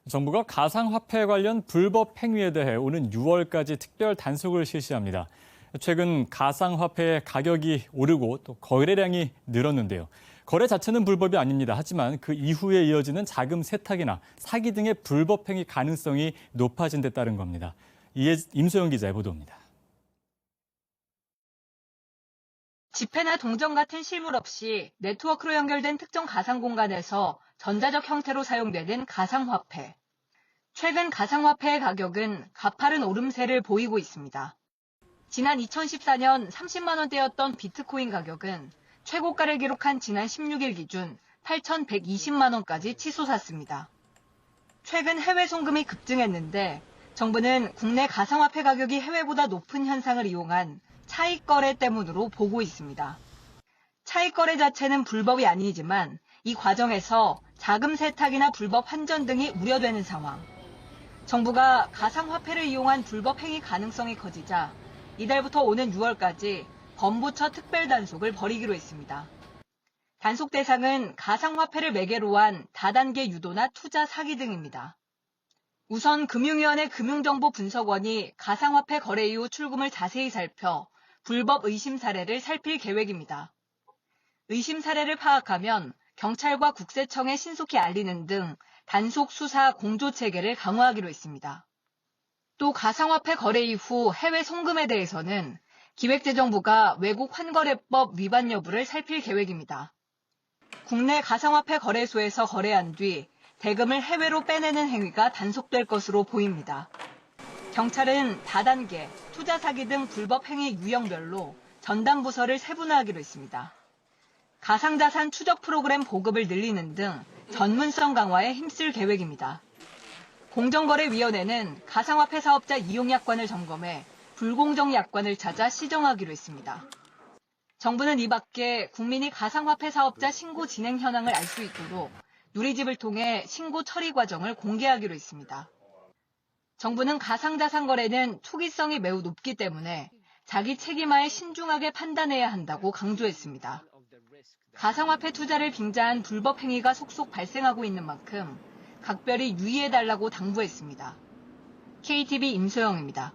정부가 가상화폐 관련 불법 행위에 대해 오는 6월까지 특별 단속을 실시합니다. 최근 가상화폐의 가격이 오르고 또 거래량이 늘었는데요. 거래 자체는 불법이 아닙니다. 하지만 그 이후에 이어지는 자금 세탁이나 사기 등의 불법 행위 가능성이 높아진 데 따른 겁니다. 이에 임소영 기자의 보도입니다. 지폐나 동전 같은 실물 없이 네트워크로 연결된 특정 가상 공간에서 전자적 형태로 사용되는 가상화폐. 최근 가상화폐의 가격은 가파른 오름세를 보이고 있습니다. 지난 2014년 30만 원대였던 비트코인 가격은 최고가를 기록한 지난 16일 기준 8,120만 원까지 치솟았습니다. 최근 해외 송금이 급증했는데 정부는 국내 가상화폐 가격이 해외보다 높은 현상을 이용한 차익 거래 때문으로 보고 있습니다. 차익 거래 자체는 불법이 아니지만 이 과정에서 자금 세탁이나 불법 환전 등이 우려되는 상황. 정부가 가상화폐를 이용한 불법 행위 가능성이 커지자 이달부터 오는 6월까지 범부처 특별 단속을 벌이기로 했습니다. 단속 대상은 가상화폐를 매개로 한 다단계 유도나 투자 사기 등입니다. 우선 금융위원회 금융정보분석원이 가상화폐 거래 이후 출금을 자세히 살펴 불법 의심 사례를 살필 계획입니다. 의심 사례를 파악하면 경찰과 국세청에 신속히 알리는 등 단속 수사 공조 체계를 강화하기로 했습니다. 또 가상화폐 거래 이후 해외 송금에 대해서는 기획재정부가 외국 환거래법 위반 여부를 살필 계획입니다. 국내 가상화폐 거래소에서 거래한 뒤 대금을 해외로 빼내는 행위가 단속될 것으로 보입니다. 경찰은 다단계, 투자 사기 등 불법 행위 유형별로 전담 부서를 세분화하기로 했습니다. 가상자산 추적 프로그램 보급을 늘리는 등 전문성 강화에 힘쓸 계획입니다. 공정거래위원회는 가상화폐 사업자 이용 약관을 점검해 불공정 약관을 찾아 시정하기로 했습니다. 정부는 이 밖에 국민이 가상화폐 사업자 신고 진행 현황을 알 수 있도록 누리집을 통해 신고 처리 과정을 공개하기로 했습니다. 정부는 가상자산 거래는 투기성이 매우 높기 때문에 자기 책임하에 신중하게 판단해야 한다고 강조했습니다. 가상화폐 투자를 빙자한 불법 행위가 속속 발생하고 있는 만큼 각별히 유의해달라고 당부했습니다. KTV 임소영입니다.